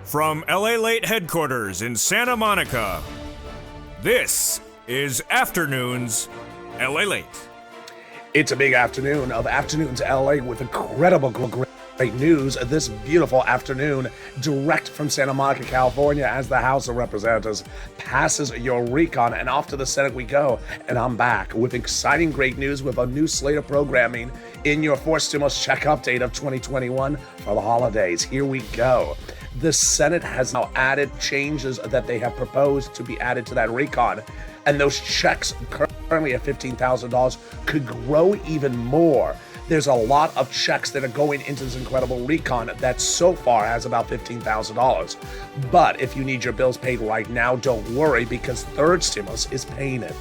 From LALATE headquarters in Santa Monica, this is Afternoons LALATE. It's a big afternoon of Afternoons LA with incredible great news this beautiful afternoon, direct from Santa Monica, California, as the House of Representatives passes your recon, and off to the Senate we go. And I'm back with exciting great news with a new slate of programming in your fourth stimulus check update of 2021 for the holidays. Here we go. The Senate has now added changes that they have proposed to be added to that recon, and those checks currently at $15,000 could grow even more. There's a lot of checks that are going into this incredible recon that so far has about $15,000. But if you need your bills paid right now, don't worry, because third stimulus is paying it.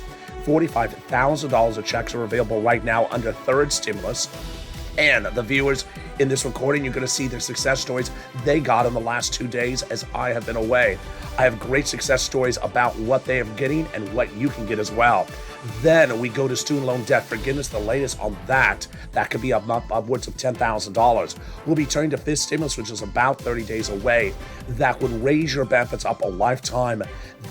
$45,000 of checks are available right now under third stimulus. And the viewers in this recording, you're going to see their success stories they got in the last 2 days as I have been away. I have great success stories about what they are getting and what you can get as well. Then we go to student loan debt forgiveness, the latest on that. That could be upwards of $10,000. We'll be turning to fifth stimulus, which is about 30 days away. That would raise your benefits up a lifetime.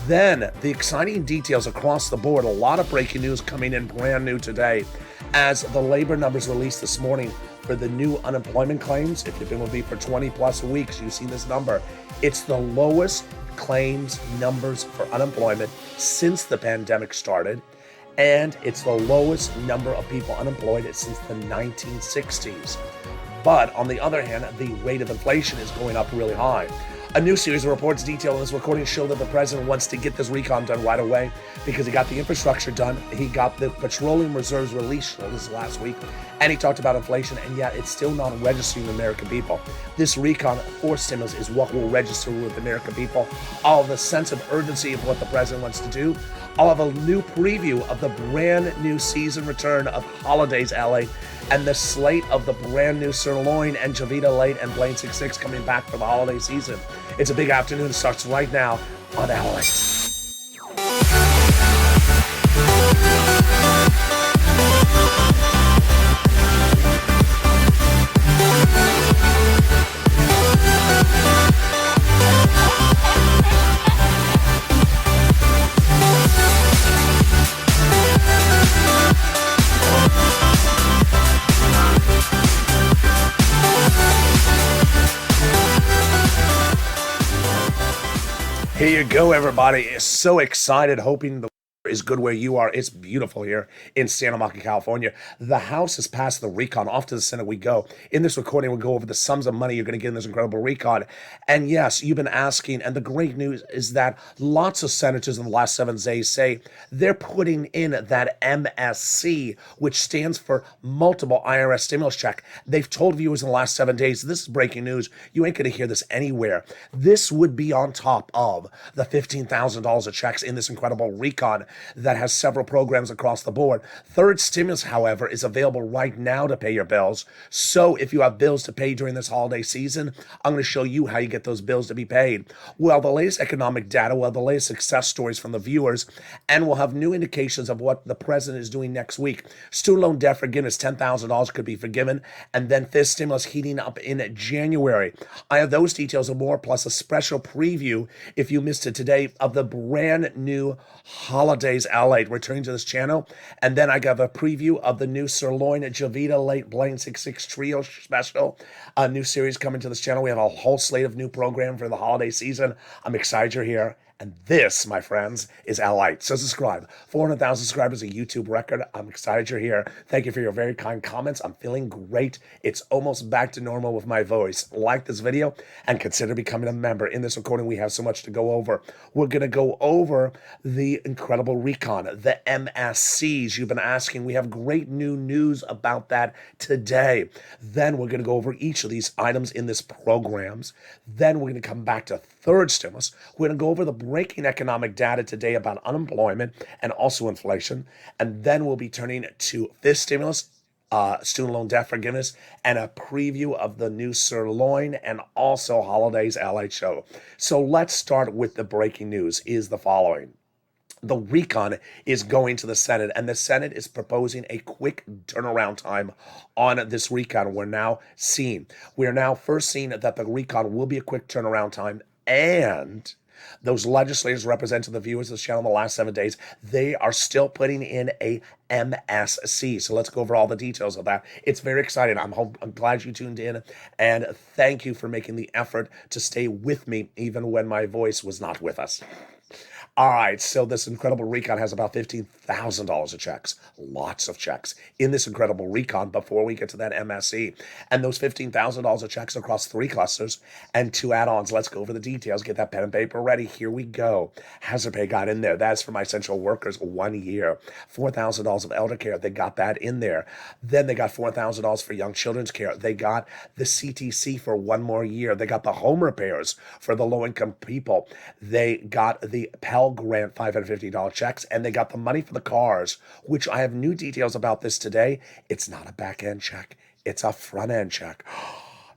Then the exciting details across the board, a lot of breaking news coming in brand new today. As the labor numbers released this morning for the new unemployment claims, if you've been with me for 20 plus weeks, you've seen this number. It's the lowest claims numbers for unemployment since the pandemic started, and it's the lowest number of people unemployed since the 1960s. But on the other hand, the rate of inflation is going up really high. A new series of reports detailing this recording show that the president wants to get this recon done right away because he got the infrastructure done, he got the petroleum reserves released this last week, and he talked about inflation, and yet it's still not registering the American people. This recon for stimulus is what will register with the American people. I'll have the sense of urgency of what the president wants to do. I'll have a new preview of the brand new season return of Holidays LA and the slate of the brand new Sirloin and Javita Late and Blaine 66 coming back for the holiday season. It's a big afternoon. It starts right now on LA. Here you go, everybody. So excited, hoping the is good where you are. It's beautiful here in Santa Monica, California. The House has passed the recon. Off to the Senate we go. In this recording, we'll go over the sums of money you're going to get in this incredible recon. And yes, you've been asking, and the great news is that lots of senators in the last 7 days say they're putting in that MSC, which stands for multiple IRS stimulus check. They've told viewers in the last 7 days, this is breaking news. You ain't going to hear this anywhere. This would be on top of the $15,000 of checks in this incredible recon that has several programs across the board. Third stimulus, however, is available right now to pay your bills. So if you have bills to pay during this holiday season, I'm going to show you how you get those bills to be paid. Well, the latest economic data, the latest success stories from the viewers, and we'll have new indications of what the president is doing next week. Student loan debt forgiveness, $10,000 could be forgiven, and then fifth stimulus heating up in January. I have those details and more, plus a special preview, if you missed it today, of the brand new Holidays LA returning to this channel. And then I got a preview of the new Sirloin Javita Late Blaine 66 Trio special, a new series coming to this channel. We have a whole slate of new program for the holiday season. I'm excited you're here. And this, my friends, is LALATE. So subscribe. 400,000 subscribers, a YouTube record. I'm excited you're here. Thank you for your very kind comments. I'm feeling great. It's almost back to normal with my voice. Like this video and consider becoming a member. In this recording, we have so much to go over. We're going to go over the incredible recon, the MSCs. You've been asking. We have great new news about that today. Then we're going to go over each of these items in this programs. Then we're going to come back to third stimulus. We're going to go over the breaking economic data today about unemployment and also inflation. And then we'll be turning to fifth stimulus, student loan debt forgiveness, and a preview of the new Sirloin and also Holidays LA show. So let's start with the breaking news is the following. The recon is going to the Senate, and the Senate is proposing a quick turnaround time on this recon. We're now first seeing that the recon will be a quick turnaround time And those legislators representing the viewers of this channel in the last 7 days, they are still putting in a MSC. So let's go over all the details of that. It's very exciting. I'm glad you tuned in, and thank you for making the effort to stay with me even when my voice was not with us. All right, so this incredible recon has about $15,000 of checks, lots of checks in this incredible recon before we get to that MSC. And those $15,000 of checks across 3 clusters and 2 add-ons. Let's go over the details. Get that pen and paper ready. Here we go. Hazard pay got in there. That's for my essential workers, 1 year. $4,000 of elder care. They got that in there. Then they got $4,000 for young children's care. They got the CTC for 1 more year. They got the home repairs for the low-income people. They got the Pell Grant $550 checks, and they got the money for the cars, which I have new details about this today. It's not a back-end check. It's a front-end check.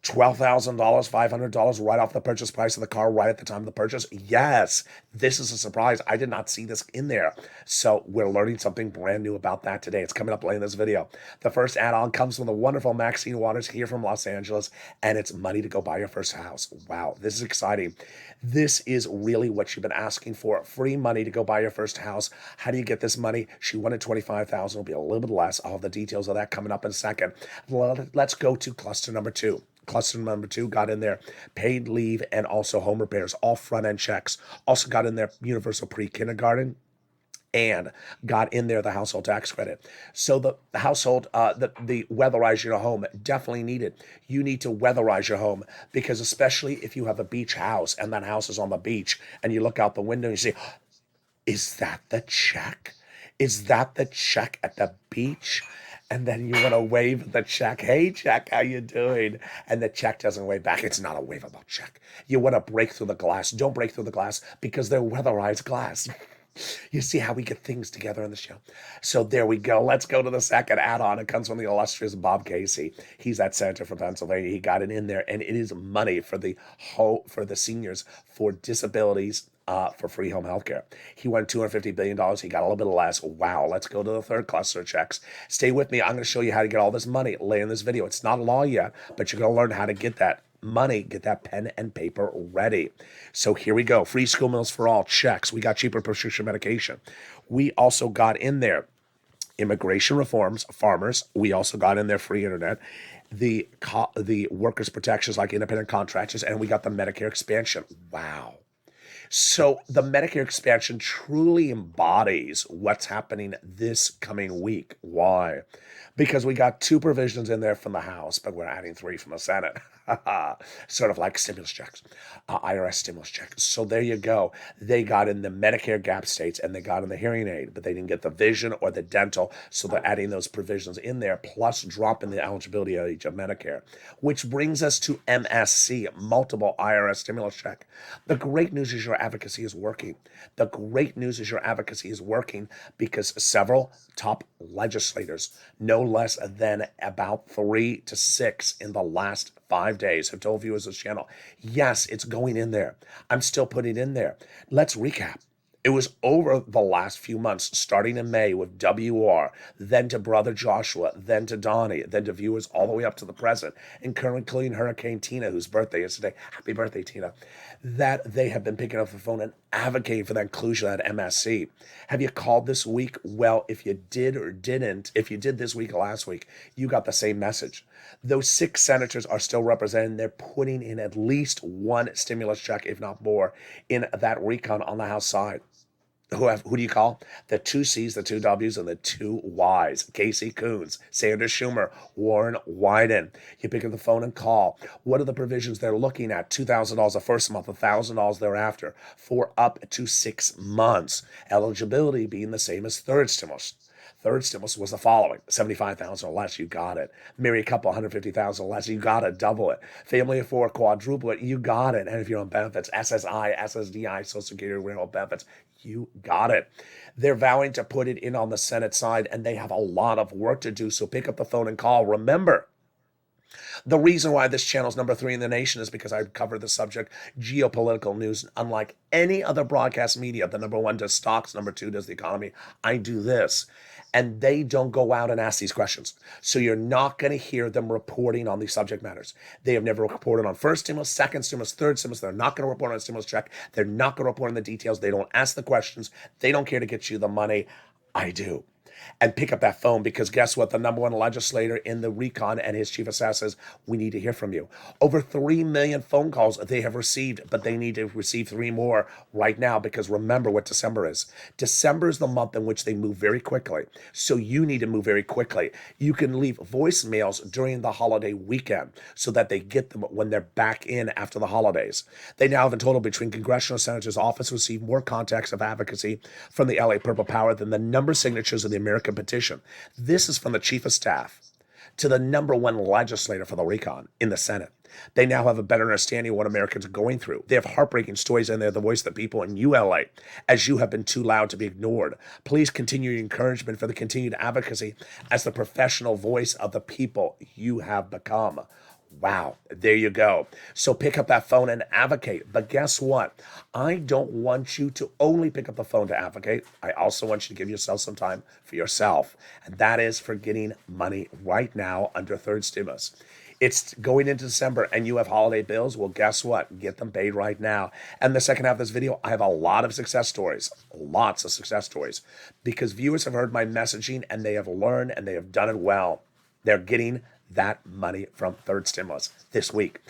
$12,000, $500 right off the purchase price of the car right at the time of the purchase. Yes, this is a surprise. I did not see this in there. So we're learning something brand new about that today. It's coming up later in this video. The first add-on comes from the wonderful Maxine Waters here from Los Angeles, and it's money to go buy your first house. Wow, this is exciting. This is really what you've been asking for. Free money to go buy your first house. How do you get this money? She wanted $25,000. It'll be a little bit less. I'll have the details of that coming up in a second. Let's go to cluster number 2. Cluster number 2 got in there paid leave and also home repairs, all front-end checks. Also got in there universal pre-kindergarten and got in there the household tax credit. So the household, the weatherize your home, definitely needed. You need to weatherize your home because especially if you have a beach house and that house is on the beach and you look out the window and you say, is that the check? Is that the check at the beach? And then you want to wave the check. Hey, check, how you doing? And the check doesn't wave back. It's not a waveable check. You want to break through the glass. Don't break through the glass because they're weatherized glass. You see how we get things together in the show. So there we go. Let's go to the second add-on. It comes from the illustrious Bob Casey. He's at Senator from Pennsylvania. He got it in there, and it is money for the seniors for disabilities. For free home health care. He won $250 billion. He got a little bit less. Wow. Let's go to the third cluster of checks. Stay with me. I'm going to show you how to get all this money later in this video. It's not law yet, but you're going to learn how to get that money, get that pen and paper ready. So here we go. Free school meals for all checks. We got cheaper prescription medication. We also got in there immigration reforms, farmers. We also got in there free internet. The workers' protections like independent contractors, and we got the Medicare expansion. Wow. So the Medicare expansion truly embodies what's happening this coming week. Why? Because we got 2 provisions in there from the House, but we're adding 3 from the Senate. Sort of like stimulus checks, IRS stimulus checks. So there you go. They got in the Medicare gap states and they got in the hearing aid, but they didn't get the vision or the dental. So they're adding those provisions in there, plus dropping the eligibility age of Medicare, which brings us to MSC, multiple IRS stimulus check. The great news is your advocacy is working. The great news is your advocacy is working because several top legislators, no less than about 3 to 6 in the last 5 days, have told viewers of this channel, yes, it's going in there. I'm still putting it in there. Let's recap. It was over the last few months, starting in May with WR, then to Brother Joshua, then to Donnie, then to viewers all the way up to the present, including Hurricane Tina, whose birthday is today. Happy birthday, Tina. That they have been picking up the phone and advocating for that inclusion at MSC. Have you called this week? Well, if you did or didn't, if you did this week or last week, you got the same message. Those 6 senators are still represented. They're putting in at least 1 stimulus check, if not more, in that recon on the House side. Who do you call? The 2 C's, the 2 W's, and the 2 Y's. Casey Coons, Sanders Schumer, Warren Wyden. You pick up the phone and call. What are the provisions they're looking at? $2,000 the first month, $1,000 thereafter, for up to 6 months. Eligibility being the same as third stimulus. Third stimulus was the following: $75,000 or less, you got it. Marry a couple, $150,000 or less, you got it. Double it. Family of 4, quadruple it, you got it. And if you're on benefits, SSI, SSDI, Social Security, rental benefits, you got it. They're vowing to put it in on the Senate side, and they have a lot of work to do. So pick up the phone and call. Remember, The reason why this channel is number 3 in the nation is because I cover the subject geopolitical news. Unlike any other broadcast media, the number 1 does stocks, number 2 does the economy. I do this. And they don't go out and ask these questions. So you're not going to hear them reporting on these subject matters. They have never reported on first stimulus, second stimulus, third stimulus. They're not going to report on a stimulus check. They're not going to report on the details. They don't ask the questions. They don't care to get you the money. I do. And pick up that phone, because guess what? The number 1 legislator in the recon and his chief of staff says, we need to hear from you. Over 3 million phone calls they have received, but they need to receive 3 more right now, because remember what December is. December is the month in which they move very quickly. So you need to move very quickly. You can leave voicemails during the holiday weekend so that they get them when they're back in after the holidays. They now have in total, between congressional senators' office, received more contacts of advocacy from the LA Purple Power than the number of signatures of the American petition. This is from the chief of staff to the number 1 legislator for the recon in the Senate. They now have a better understanding of what Americans are going through. They have heartbreaking stories, and they're the voice of the people in ULA, as you have been too loud to be ignored. Please continue your encouragement for the continued advocacy as the professional voice of the people you have become. Wow, there you go. So pick up that phone and advocate. But guess what? I don't want you to only pick up the phone to advocate. I also want you to give yourself some time for yourself. And that is for getting money right now under third stimulus. It's going into December and you have holiday bills. Well, guess what? Get them paid right now. And the second half of this video, I have a lot of success stories, lots of success stories, because viewers have heard my messaging and they have learned and they have done it well. They're getting that money from third stimulus this week.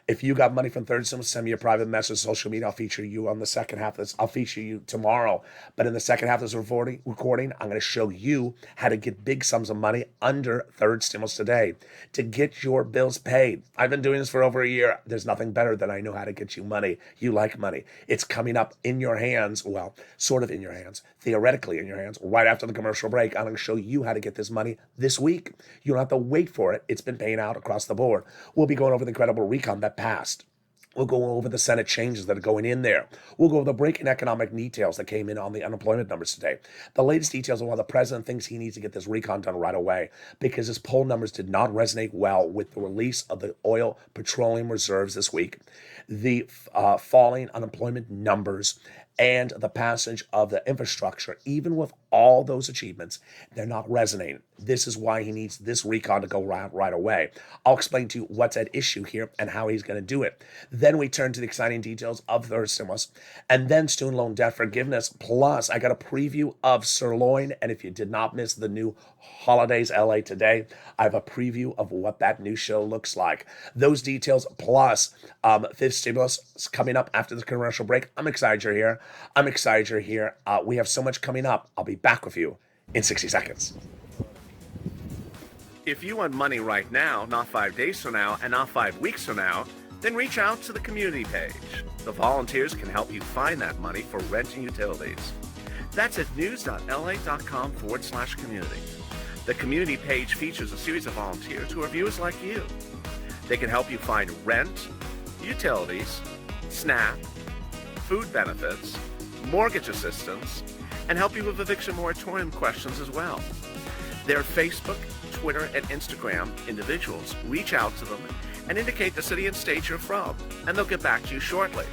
If you got money from third stimulus, send me a private message, social media. I'll feature you on the second half of this. I'll feature you tomorrow. But in the second half of this recording, I'm going to show you how to get big sums of money under third stimulus today to get your bills paid. I've been doing this for over a year. There's nothing better than I know how to get you money. You like money. It's coming up in your hands. Well, sort of in your hands, theoretically in your hands. Right after the commercial break, I'm going to show you how to get this money this week. You don't have to wait for it. It's been paying out across the board. We'll be going over the incredible recon that passed. We'll go over the Senate changes that are going in there. We'll go over the breaking economic details that came in on the unemployment numbers today. The latest details on why the president thinks he needs to get this recon done right away, because his poll numbers did not resonate well with the release of the oil petroleum reserves this week, the falling unemployment numbers, and the passage of the infrastructure. Even with all those achievements, they're not resonating. This is why he needs this recon to go right away. I'll explain to you what's at issue here and how he's going to do it. Then we turn to the exciting details of third stimulus, and then student loan debt forgiveness. Plus, I got a preview of Sirloin, and if you did not miss the new Holidays LA today, I have a preview of what that new show looks like. Those details, plus fifth stimulus is coming up after the commercial break. I'm excited you're here. I'm excited you're here. We have so much coming up. I'll be back with you in 60 seconds. If you want money right now, not 5 days from now, and not 5 weeks from now, then reach out to the community page. The volunteers can help you find that money for rent and utilities. That's at news.la.com/community. The community page features a series of volunteers who are viewers like you. They can help you find rent, utilities, SNAP, food benefits, mortgage assistance, and help you with eviction moratorium questions as well. Their Facebook, Twitter, and Instagram individuals. Reach out to them and indicate the city and state you're from, and they'll get back to you shortly.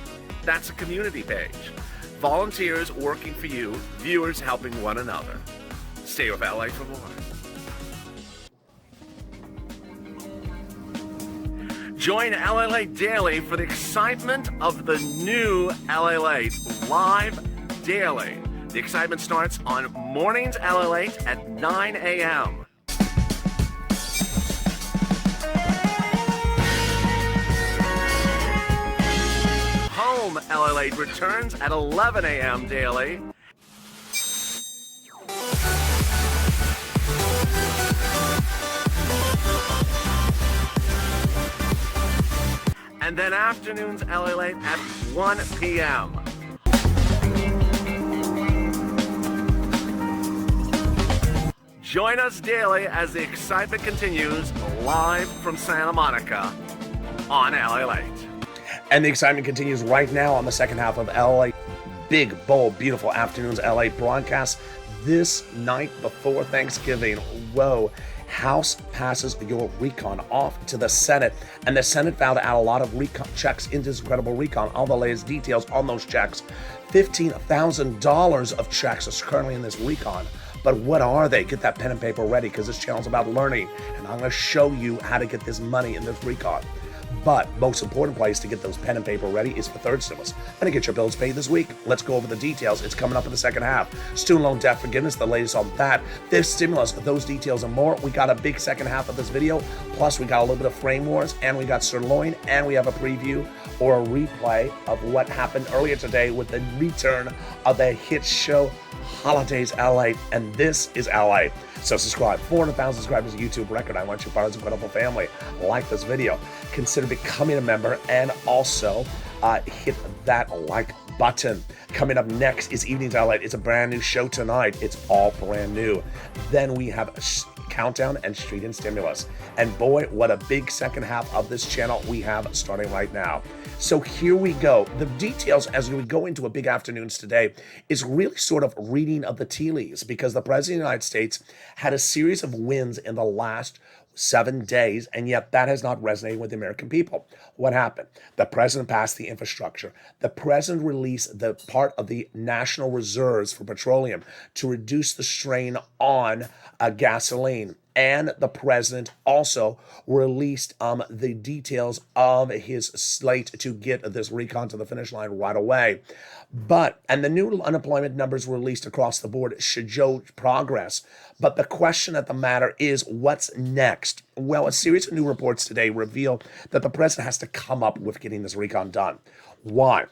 That's a community page. Volunteers working for you, viewers helping one another. Stay with LA for more. Join LALATE Daily for the excitement of the new LALATE live daily. The excitement starts on mornings LALATE at 9 a.m. Home LALATE returns at 11 a.m. daily. And then afternoons LALATE at 1 p.m. Join us daily as the excitement continues live from Santa Monica on LALATE. And the excitement continues right now on the second half of LA. Big, bold, beautiful afternoons LA broadcast this night before Thanksgiving. Whoa. House passes your recon off to the Senate, and the Senate vowed to add a lot of recon checks into this incredible recon. All the latest details on those checks. $15,000 of checks is currently in this recon. But what are they? Get that pen and paper ready, because this channel is about learning, and I'm going to show you how to get this money in this recon. But most important place to get those pen and paper ready is for third stimulus. And to get your bills paid this week. Let's go over the details. It's coming up in the second half. Student loan debt forgiveness, the latest on that. Fifth stimulus, those details and more. We got a big second half of this video. Plus, we got a little bit of frame wars, and we got sirloin, and we have a preview or a replay of what happened earlier today with the return of the hit show Holidays LA, and this is LA. So subscribe. 400,000 subscribers, a YouTube record. I want you part of this incredible family. Like this video. Consider becoming a member, and also hit that like button. Coming up next is Evenings LA. It's a brand new show tonight. It's all brand new. Then we have Countdown and Street and Stimulus. And boy, what a big second half of this channel we have starting right now. So here we go. The details as we go into a big afternoons today is really sort of reading of the tea leaves, because the President of the United States had a series of wins in the last 7 days, and yet that has not resonated with the American people. What happened? The president passed the infrastructure. The president released the part of the national reserves for petroleum to reduce the strain on gasoline. And the president also released the details of his slate to get this recon to the finish line right away. And the new unemployment numbers released across the board should show progress. But the question at the matter is, what's next? Well, a series of new reports today reveal that the president has to come up with getting this recon done. Why?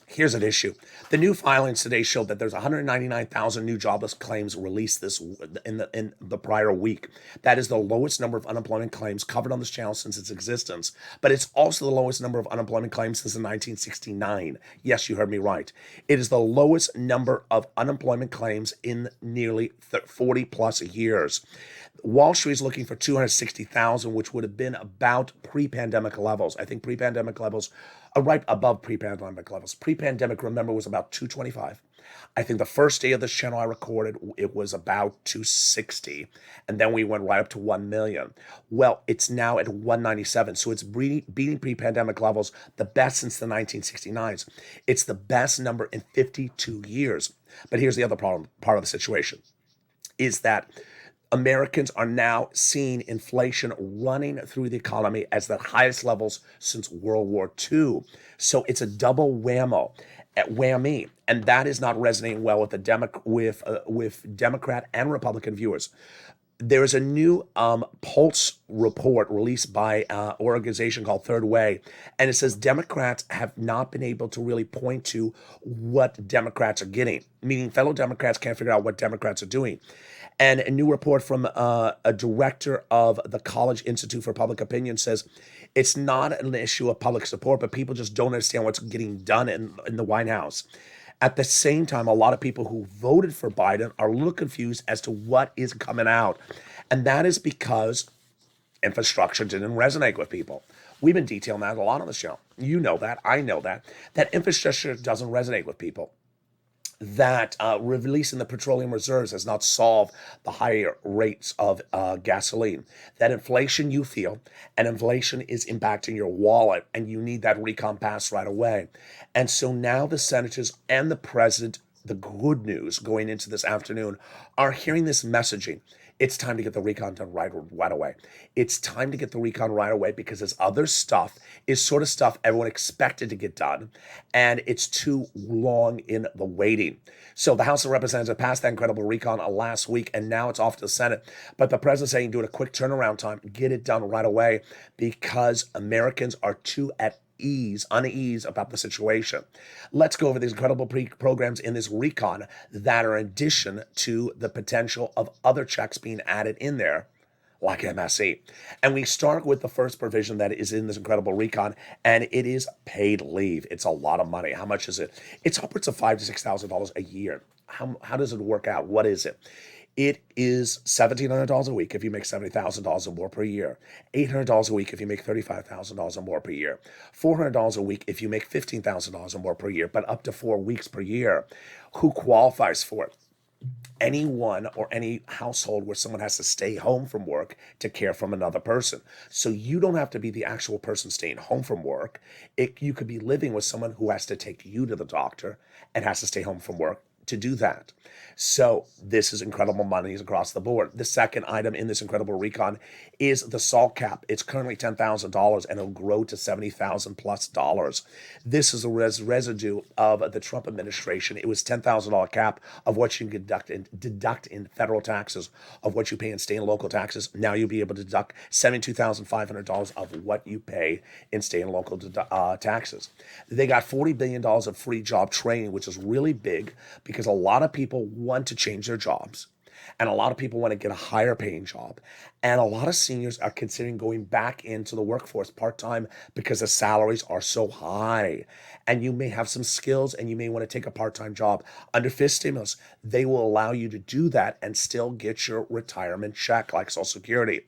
Here's an issue. The new filings today showed that there's 199,000 new jobless claims released in the prior week. That is the lowest number of unemployment claims covered on this channel since its existence, but it's also the lowest number of unemployment claims since 1969. Yes, you heard me right. It is the lowest number of unemployment claims in nearly 40 plus years. Wall Street is looking for 260,000, which would have been about pre-pandemic levels. I think pre-pandemic levels are right above pre-pandemic levels. Pre-pandemic, remember, was about 225. I think the first day of this channel I recorded, it was about 260. And then we went right up to 1 million. Well, it's now at 197. So it's beating pre-pandemic levels, the best since the 1969s. It's the best number in 52 years. But here's the other problem, part of the situation, is that Americans are now seeing inflation running through the economy as the highest levels since World War II. So it's a double whammy, and that is not resonating well with Democrat and Republican viewers. There is a new Pulse report released by an organization called Third Way, and it says Democrats have not been able to really point to what Democrats are getting, meaning fellow Democrats can't figure out what Democrats are doing. And a new report from a director of the College Institute for Public Opinion says it's not an issue of public support, but people just don't understand what's getting done in the White House. At the same time, a lot of people who voted for Biden are a little confused as to what is coming out. And that is because infrastructure didn't resonate with people. We've been detailing that a lot on the show. You know that. I know that. That infrastructure doesn't resonate with people. That releasing the petroleum reserves has not solved the higher rates of gasoline. That inflation you feel, and inflation is impacting your wallet, and you need that recon passed right away. And so now the senators and the president, the good news going into this afternoon, are hearing this messaging. It's time to get the recon done right away. It's time to get the recon right away, because this other stuff is sort of stuff everyone expected to get done, and it's too long in the waiting. So the House of Representatives passed that incredible recon last week, and now it's off to the Senate. But the president's saying do it a quick turnaround time, get it done right away, because Americans are too unease about the situation. Let's go over these incredible programs in this recon that are in addition to the potential of other checks being added in there, like MSC. And we start with the first provision that is in this incredible recon, and it is paid leave. It's a lot of money. How much is it? It's upwards of $5,000 to $6,000 a year. How does it work out? What is it? It is $1,700 a week if you make $70,000 or more per year. $800 a week if you make $35,000 or more per year. $400 a week if you make $15,000 or more per year, but up to 4 weeks per year. Who qualifies for it? anyone or any household where someone has to stay home from work to care for another person. So you don't have to be the actual person staying home from work. You could be living with someone who has to take you to the doctor and has to stay home from work to do that. So this is incredible monies across the board. The second item in this incredible recon is the SALT cap. It's currently $10,000 and it'll grow to $70,000 plus dollars. This is a residue of the Trump administration. It was $10,000 cap of what you can deduct in federal taxes of what you pay in state and local taxes. Now you'll be able to deduct $72,500 of what you pay in state and local taxes. They got $40 billion of free job training, which is really big because a lot of people want to change their jobs and a lot of people want to get a higher paying job. And a lot of seniors are considering going back into the workforce part-time because the salaries are so high. And you may have some skills and you may want to take a part-time job. Under FIS stimulus, they will allow you to do that and still get your retirement check like Social Security.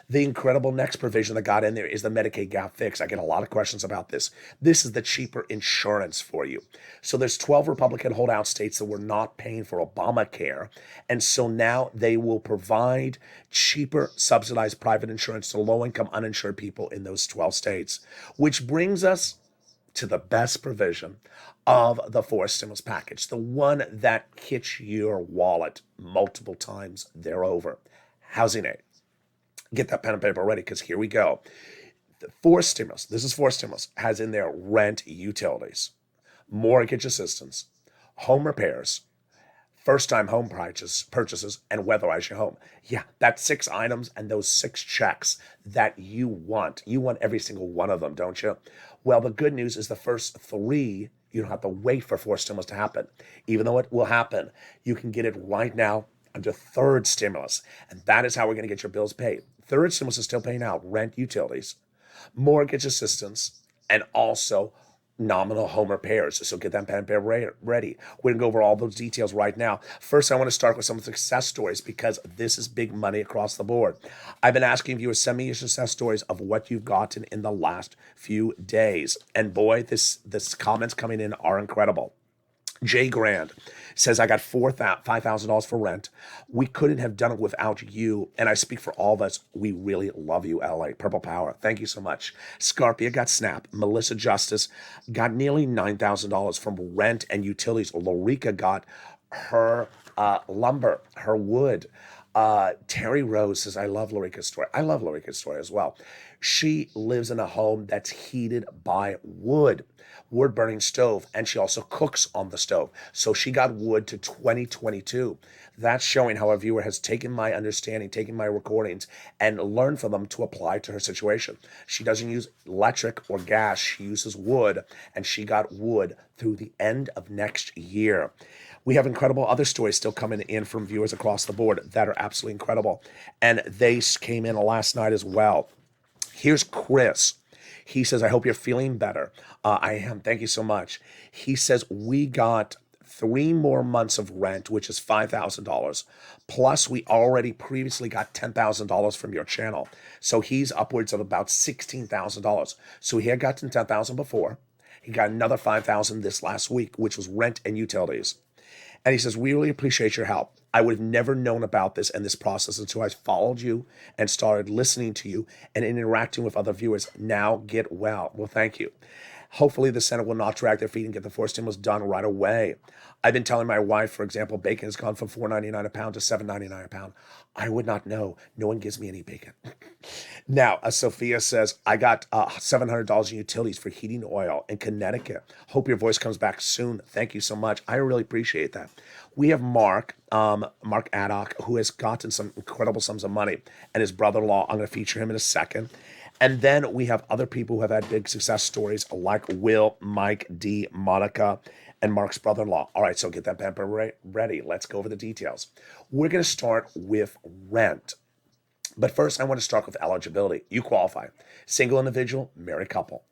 The incredible next provision that got in there is the Medicaid gap fix. I get a lot of questions about this. This is the cheaper insurance for you. So there's 12 Republican holdout states that were not paying for Obamacare. And so now they will provide cheaper subsidized private insurance to low-income uninsured people in those 12 states, which brings us to the best provision of the forced stimulus package, the one that hits your wallet multiple times thereover. Housing aid. Get that pen and paper ready because here we go. The forced stimulus, this is forced stimulus, has in there rent, utilities, mortgage assistance, home repairs, first-time home purchases, and weatherize your home. Yeah, that's 6 items and those 6 checks that you want. You want every single one of them, don't you? Well, the good news is the first 3, you don't have to wait for forced stimulus to happen. Even though it will happen, you can get it right now under third stimulus. And that is how we're going to get your bills paid. Third stimulus is still paying out rent, utilities, mortgage assistance, and also nominal home repairs. So get that pen and paper ready. We're going to go over all those details right now. First, I want to start with some success stories because this is big money across the board. I've been asking viewers, send me your success stories of what you've gotten in the last few days. And boy, this comments coming in are incredible. Jay Grand says, I got $5,000 for rent. We couldn't have done it without you. And I speak for all of us. We really love you, LA. Purple Power. Thank you so much. Scarpia got SNAP. Melissa Justice got nearly $9,000 from rent and utilities. Lorica got her lumber, her wood. Terry Rose says, I love Lorica's story. I love Lorica's story as well. She lives in a home that's heated by wood-burning stove, and she also cooks on the stove. So she got wood to 2022. That's showing how a viewer has taken my understanding, taken my recordings, and learned from them to apply to her situation. She doesn't use electric or gas. She uses wood, and she got wood through the end of next year. We have incredible other stories still coming in from viewers across the board that are absolutely incredible. And they came in last night as well. Here's Chris. He says, I hope you're feeling better. I am. Thank you so much. He says, we got 3 more months of rent, which is $5,000. Plus, we already previously got $10,000 from your channel. So he's upwards of about $16,000. So he had gotten $10,000 before. He got another $5,000 this last week, which was rent and utilities. And he says, we really appreciate your help. I would have never known about this and this process until I followed you and started listening to you and interacting with other viewers. Now get well. Well, thank you. Hopefully the Senate will not drag their feet and get the forced stimulus done right away. I've been telling my wife, for example, bacon has gone from $4.99 a pound to $7.99 a pound. I would not know. No one gives me any bacon. Now, Sophia says, I got $700 in utilities for heating oil in Connecticut. Hope your voice comes back soon. Thank you so much. I really appreciate that. We have Mark Addock, who has gotten some incredible sums of money, and his brother-in-law. I'm going to feature him in a second. And then we have other people who have had big success stories like Will, Mike, D, Monica, and Mark's brother-in-law. All right, so get that paper ready. Let's go over the details. We're going to start with rent. But first, I want to start with eligibility. You qualify. Single individual, married couple.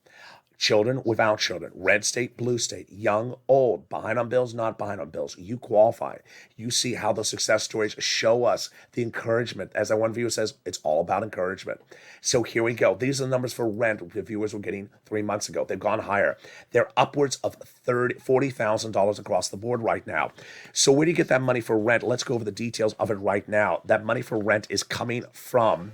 Children, without children, red state, blue state, young, old, behind on bills, not behind on bills. You qualify. You see how the success stories show us the encouragement. As that one viewer says, it's all about encouragement. So here we go. These are the numbers for rent the viewers were getting 3 months ago. They've gone higher. They're upwards of $40,000 across the board right now. So where do you get that money for rent? Let's go over the details of it right now. That money for rent is coming from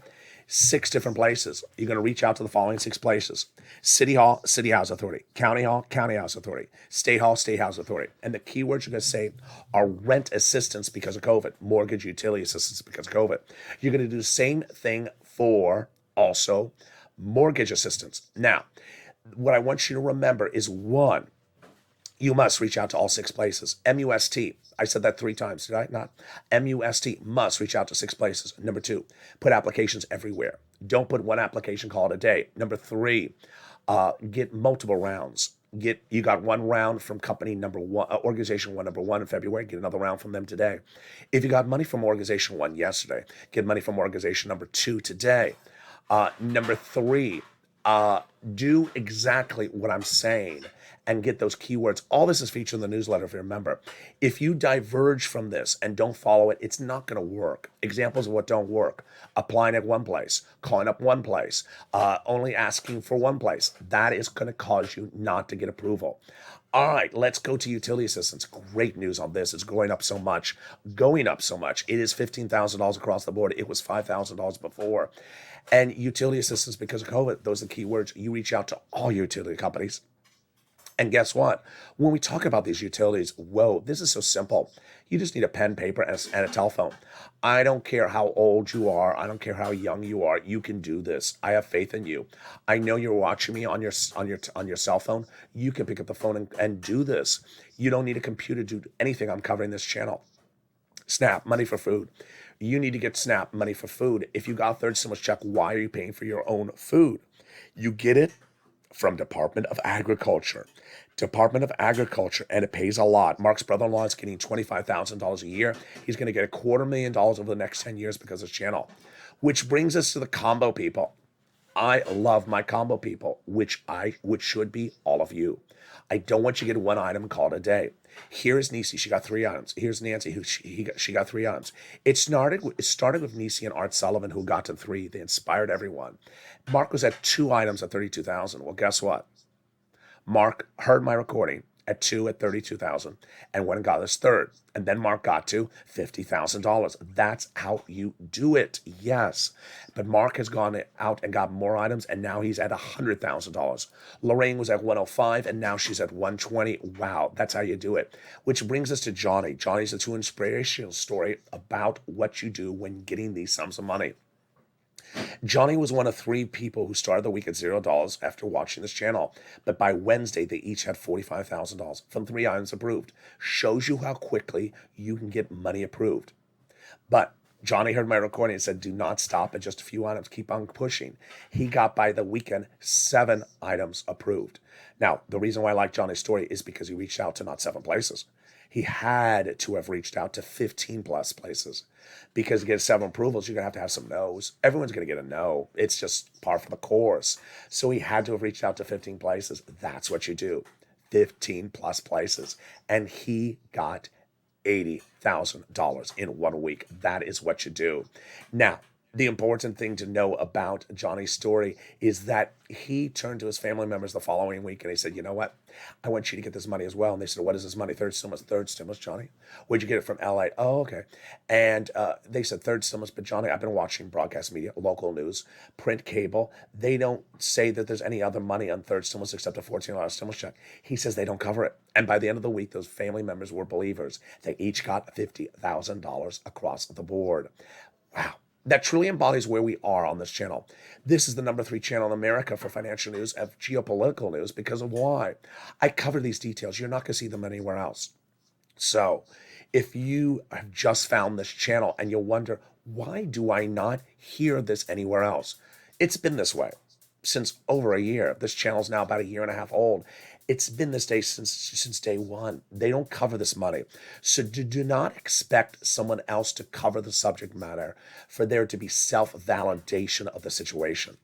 6 different places. You're going to reach out to the following 6 places: City Hall, City House Authority; County Hall, County House Authority; State Hall, State House Authority. And the keywords you're going to say are rent assistance because of COVID, mortgage utility assistance because of COVID. You're going to do the same thing for also mortgage assistance. Now, what I want you to remember is, one, you must reach out to all 6 places. MUST. I said that 3 times, did I not? MUST, must reach out to 6 places. Number 2, put applications everywhere. Don't put one application, call it a day. Number 3, get multiple rounds. You got 1 round from company number 1, organization 1, number 1 in February. Get another round from them today. If you got money from organization 1 yesterday, get money from organization number 2 today. Number 3, do exactly what I'm saying and get those keywords. All this is featured in the newsletter, if you remember. If you diverge from this and don't follow it, it's not going to work. Examples of what don't work: applying at one place, calling up one place, only asking for one place. That is going to cause you not to get approval. All right, let's go to utility assistance. Great news on this. It's going up so much. It is $15,000 across the board. It was $5,000 before. And utility assistance because of COVID, those are the key words. You reach out to all utility companies. And guess what? When we talk about these utilities, whoa, this is so simple. You just need a pen, paper, and a telephone. I don't care how old you are. I don't care how young you are. You can do this. I have faith in you. I know you're watching me on your cell phone. You can pick up the phone and do this. You don't need a computer to do anything I'm covering this channel. SNAP, money for food. You need to get SNAP, money for food. If you got third stimulus check, why are you paying for your own food? You get it from Department of Agriculture. And it pays a lot. Mark's brother-in-law is getting $25,000 a year. He's going to get $250,000 over the next 10 years because of this channel. Which brings us to the combo people. I love my combo people, which should be all of you. I don't want you to get 1 item and call it a day. Here's Nisi. She got 3 items. Here's Nancy, who she got 3 items. It started with Nisi and Art Sullivan, who got to 3. They inspired everyone. Mark was at 2 items at $32,000. Well, guess what? Mark heard my recording at 2 at $32,000 and went and got his 3rd. And then Mark got to $50,000. That's how you do it. Yes. But Mark has gone out and got more items, and now he's at $100,000. Lorraine was at 105, and now she's at 120. Wow. That's how you do it. Which brings us to Johnny. Johnny's a true inspirational story about what you do when getting these sums of money. Johnny was one of 3 people who started the week at $0 after watching this channel. But by Wednesday, they each had $45,000 from 3 items approved. Shows you how quickly you can get money approved. But Johnny heard my recording and said, do not stop at just a few items. Keep on pushing. He got by the weekend 7 items approved. Now, the reason why I like Johnny's story is because he reached out to not 7 places. He had to have reached out to 15 plus places, because to get 7 approvals, you're going to have some no's. Everyone's going to get a no. It's just par for the course. So he had to have reached out to 15 places. That's what you do. 15 plus places. And he got $80,000 in 1 week. That is what you do. Now, the important thing to know about Johnny's story is that he turned to his family members the following week and he said, you know what? I want you to get this money as well. And they said, what is this money? Third stimulus, Johnny. Where'd you get it from? LA. Oh, okay. And they said third stimulus, but Johnny, I've been watching broadcast media, local news, print, cable. They don't say that there's any other money on third stimulus except a $14 stimulus check. He says they don't cover it. And by the end of the week, those family members were believers. They each got $50,000 across the board. Wow. That truly embodies where we are on this channel. This is the number 3 channel in America for financial news and geopolitical news because of why. I cover these details. You're not going to see them anywhere else. So if you have just found this channel and you wonder, why do I not hear this anywhere else? It's been this way since over a year. This channel is now about 1.5 years old. It's been this day since day one. They don't cover this money. So do not expect someone else to cover the subject matter for there to be self-validation of the situation.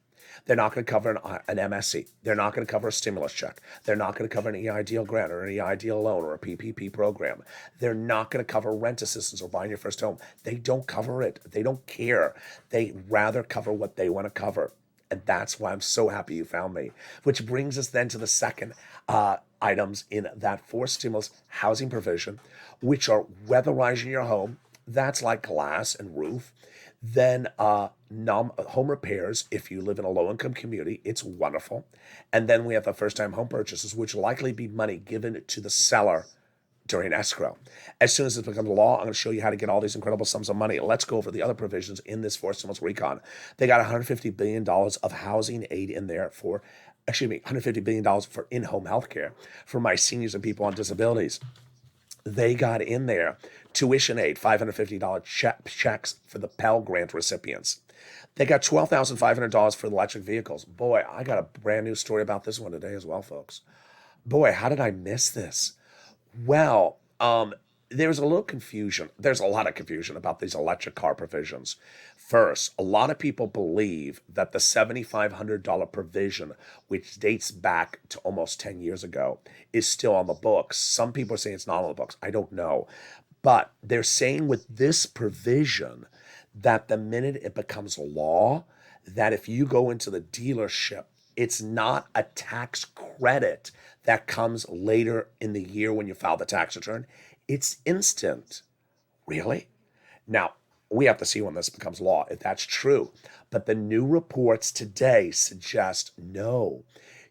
They're not going to cover an MSC. They're not going to cover a stimulus check. They're not going to cover an EIDL grant or an EIDL loan or a PPP program. They're not going to cover rent assistance or buying your first home. They don't cover it. They don't care. They rather cover what they want to cover. And that's why I'm so happy you found me. Which brings us then to the second items in that forced stimulus housing provision, which are weatherizing your home. That's like glass and roof. Then home repairs, if you live in a low-income community, it's wonderful. And then we have the first-time home purchases, which will likely be money given to the seller during escrow. As soon as it becomes law, I'm going to show you how to get all these incredible sums of money. Let's go over the other provisions in this forced stimulus recon. They got $150 billion of housing aid in there for, $150 billion for in-home health care for my seniors and people on disabilities. They got in there tuition aid, $550 checks for the Pell Grant recipients. They got $12,500 for electric vehicles. Boy, I got a brand new story about this one today as well, folks. Boy, how did I miss this? Well, there's a little confusion. There's a lot of confusion about these electric car provisions. First, a lot of people believe that the $7,500 provision, which dates back to almost 10 years ago, is still on the books. Some people are saying it's not on the books. I don't know. But they're saying with this provision that the minute it becomes law, that if you go into the dealership, it's not a tax credit that comes later in the year when you file the tax return. It's instant. Really? Now, we have to see when this becomes law, if that's true. But the new reports today suggest no.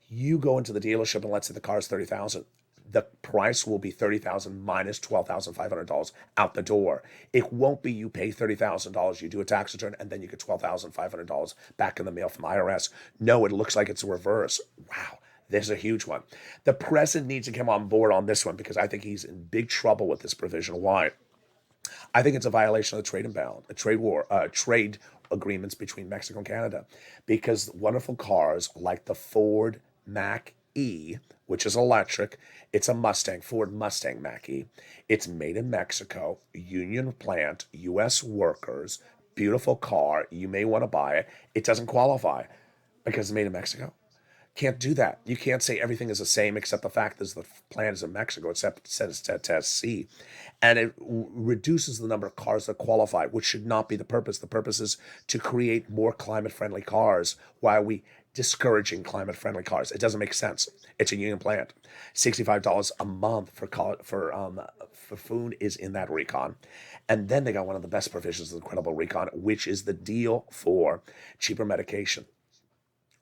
You go into the dealership and let's say the car is $30,000. The price will be $30,000 minus $12,500 out the door. It won't be you pay $30,000, you do a tax return, and then you get $12,500 back in the mail from the IRS. No, it looks like it's a reverse. Wow. There's a huge one. The president needs to come on board on this one because I think he's in big trouble with this provision. Why? I think it's a violation of the trade imbalance, trade agreements between Mexico and Canada, because wonderful cars like the Ford Mach-E, which is electric, it's a Mustang, Ford Mustang Mach-E. It's made in Mexico, union plant, U.S. workers, beautiful car. You may want to buy it. It doesn't qualify because it's made in Mexico. Can't do that. You can't say everything is the same except the fact that the plant is in Mexico, except it says Tennessee. And it reduces the number of cars that qualify, which should not be the purpose. The purpose is to create more climate-friendly cars. Why are we discouraging climate-friendly cars? It doesn't make sense. It's a union plant. $65 a month for food is in that recon. And then they got one of the best provisions of the incredible recon, which is the deal for cheaper medication.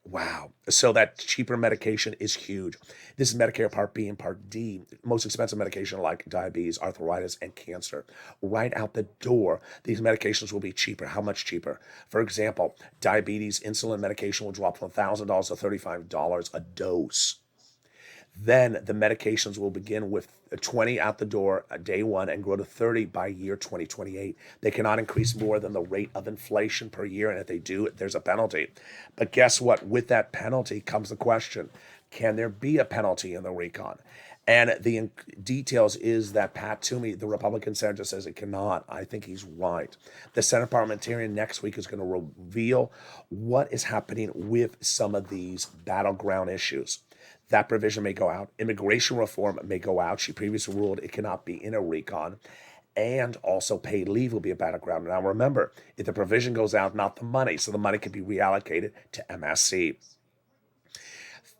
Wow. So that cheaper medication is huge. This is Medicare Part B and Part D. Most expensive medication like diabetes, arthritis, and cancer. Right out the door, these medications will be cheaper. How much cheaper? For example, diabetes insulin medication will drop from $1,000 to $35 a dose. Then the medications will begin with 20 out the door day one and grow to 30 by year 2028. They cannot increase more than the rate of inflation per year, and if they do, there's a penalty. But guess what? With that penalty comes the question, can there be a penalty in the recon? And the details is that Pat Toomey, the Republican senator, says it cannot. I think he's right. The Senate parliamentarian next week is going to reveal what is happening with some of these battleground issues. That provision may go out. Immigration reform may go out. She previously ruled it cannot be in a recon. And also paid leave will be a battleground. Now remember, if the provision goes out, not the money. So the money can be reallocated to MSC.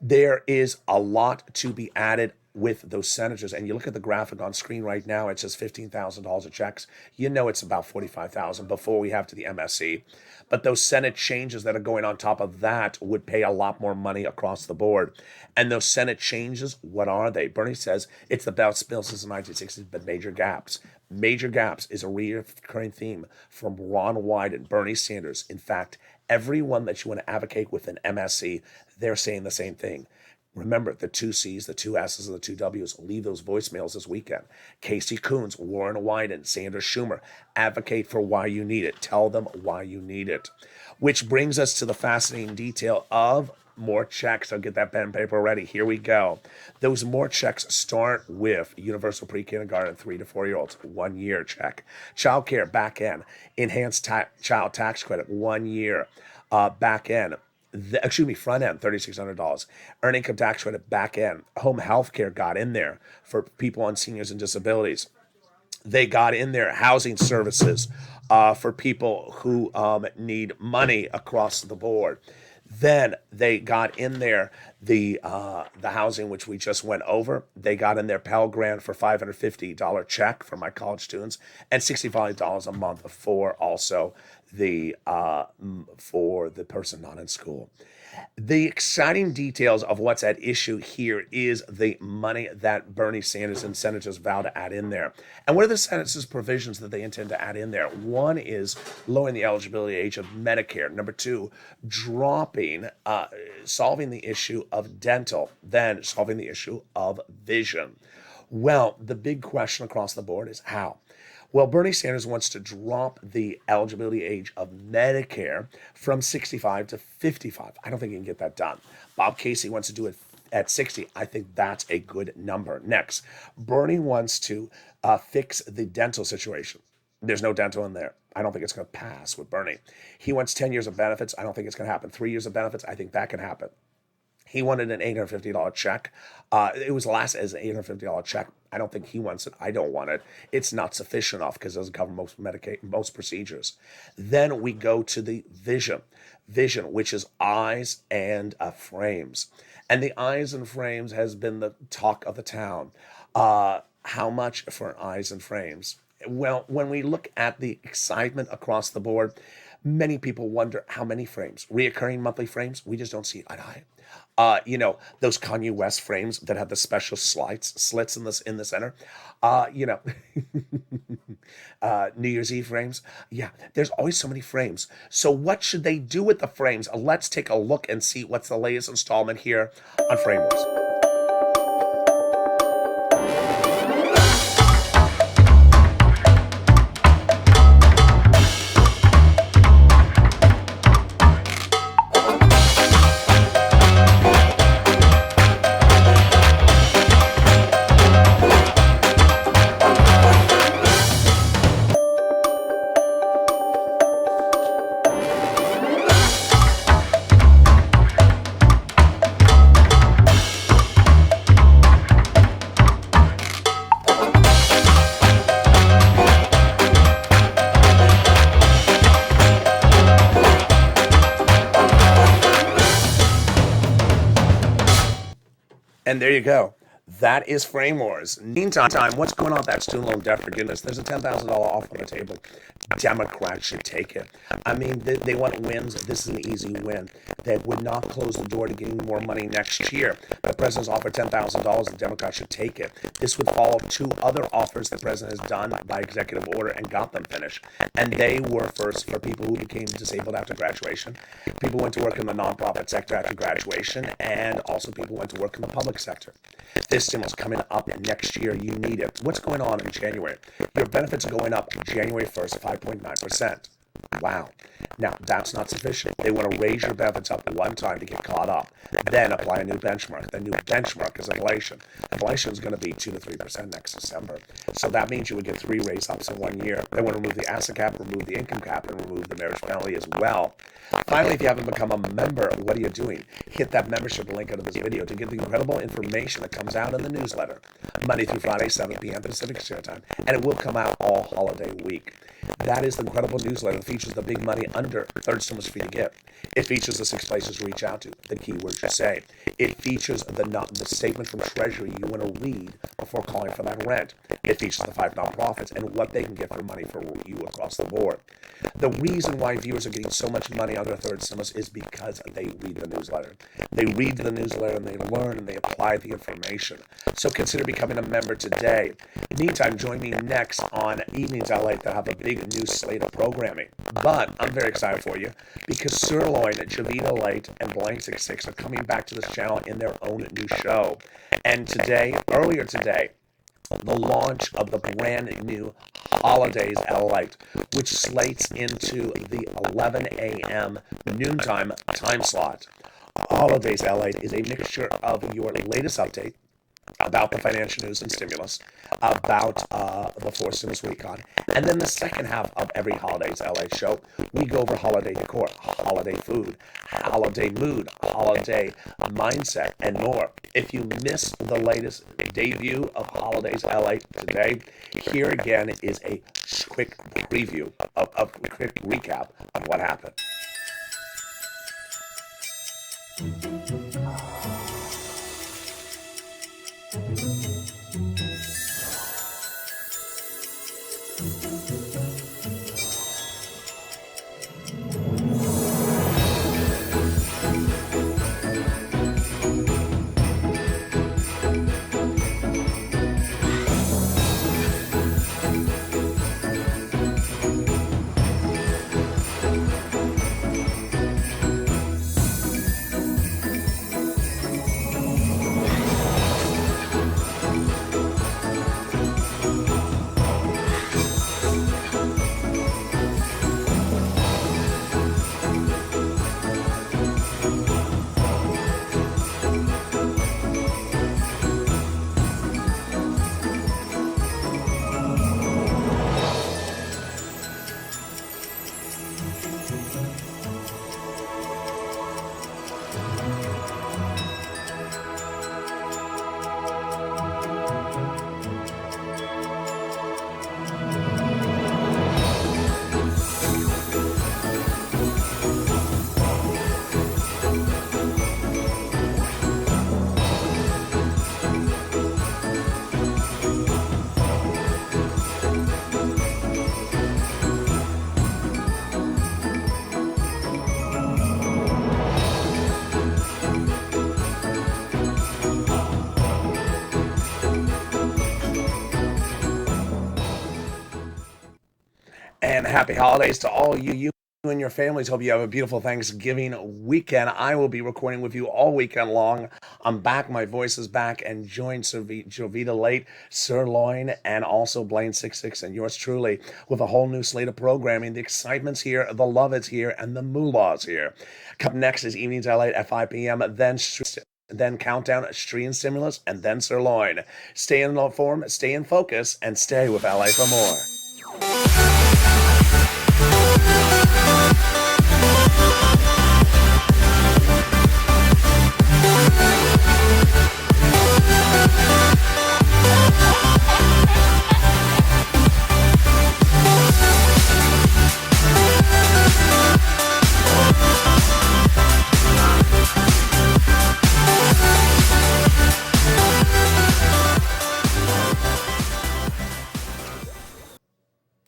There is a lot to be added with those senators. And you look at the graphic on screen right now, it says $15,000 of checks. You know it's about $45,000 before we have to the MSC. But those Senate changes that are going on top of that would pay a lot more money across the board. And those Senate changes, what are they? Bernie says it's the best bill since the 1960s, but major gaps. Major gaps is a recurring theme from Ron Wyden and Bernie Sanders. In fact, everyone that you want to advocate with an MSC, they're saying the same thing. Remember, the 2 C's, the 2 S's, and the 2 W's. Leave those voicemails this weekend. Casey Coons, Warren Wyden, Sanders Schumer. Advocate for why you need it. Tell them why you need it. Which brings us to the fascinating detail of more checks. So get that pen and paper ready. Here we go. Those more checks start with universal pre-kindergarten, 3 to 4 year olds, 1 year check. Child care, back end. Enhanced child tax credit, 1 year back end. front end, $3,600. Earned income tax credit, back end. Home health care got in there for people on seniors and disabilities. They got in there housing services for people who need money across the board. Then they got in there the housing, which we just went over. They got in their Pell Grant for $550 check for my college students, and $65 a month for also the for the person not in school. The exciting details of what's at issue here is the money that Bernie Sanders and senators vow to add in there. And what are the senators' provisions that they intend to add in there? One is lowering the eligibility age of Medicare. Number two, solving the issue of dental, then solving the issue of vision. Well, the big question across the board is how? Well, Bernie Sanders wants to drop the eligibility age of Medicare from 65 to 55. I don't think he can get that done. Bob Casey wants to do it at 60. I think that's a good number. Next, Bernie wants to fix the dental situation. There's no dental in there. I don't think it's going to pass with Bernie. He wants 10 years of benefits. I don't think it's going to happen. 3 years of benefits, I think that can happen. He wanted an $850 check. It was last as an $850 check. I don't think he wants it. I don't want it. It's not sufficient enough because it doesn't cover most procedures. Then we go to the vision, which is eyes and frames. And the eyes and frames has been the talk of the town. How much for eyes and frames? Well, when we look at the excitement across the board, many people wonder how many frames. Reoccurring monthly frames, we just don't see eye to eye. Those Kanye West frames that have the special slits in the center. New Year's Eve frames. Yeah, there's always so many frames. So what should they do with the frames? Let's take a look and see what's the latest installment here on Frame Wars. And there you go. That is Frame Wars. Meantime, what's going on with that student loan debt forgiveness? There's a $10,000 offer on the table. Democrats should take it. I mean, they want wins. This is an easy win. They would not close the door to getting more money next year. The president's offered $10,000. The Democrats should take it. This would follow two other offers the president has done by executive order and got them finished. And they were first for people who became disabled after graduation. People went to work in the nonprofit sector after graduation, and also people went to work in the public sector. This stimulus coming up next year. You need it. What's going on in January? Your benefits are going up January 1st, 5.9%. Wow. Now, that's not sufficient. They want to raise your benefits up one time to get caught up, then apply a new benchmark. The new benchmark is inflation. Inflation is going to be 2 to 3% next December. So that means you would get 3 raise ups in 1 year. They want to remove the asset cap, remove the income cap, and remove the marriage penalty as well. Finally, if you haven't become a member, what are you doing? Hit that membership link under this video to get the incredible information that comes out in the newsletter, Monday through Friday, 7 p.m. Pacific Standard Time, and it will come out all holiday week. That is the incredible newsletter that features the big money under third stimulus for you to get. It features the 6 places to reach out to, the keywords you say. It features the statement from Treasury you want to read before calling for that rent. It features the 5 nonprofits and what they can get for money for you across the board. The reason why viewers are getting so much money under third stimulus is because they read the newsletter. They read the newsletter and they learn and they apply the information. So consider becoming a member today. Meantime, join me next on Evenings LA that have a big new slate of programming. But I'm very excited for you because Sirloin, Javita Light, and Blank 66 are coming back to this channel in their own new show. And earlier today, the launch of the brand new Holidays LALATE, which slates into the 11 a.m. noontime time slot. Holidays LALATE is a mixture of your latest update, about the financial news and stimulus, about the four stimulus recon. And then the second half of every Holidays LA show, we go over holiday decor, holiday food, holiday mood, holiday mindset, and more. If you missed the latest debut of Holidays LA today, here again is a quick preview, a quick recap of what happened. And happy holidays to all you and your families. Hope you have a beautiful Thanksgiving weekend. I will be recording with you all weekend long. I'm back. My voice is back, and join Jovita Late, Sirloin, and also Blaine66 and yours truly with a whole new slate of programming. The excitement's here, the love is here, and the moolah's here. Come next is Evenings LA at 5 p.m. Then Countdown, Stream Stimulus, and then Sirloin. Stay in form, stay in focus, and stay with LA for more.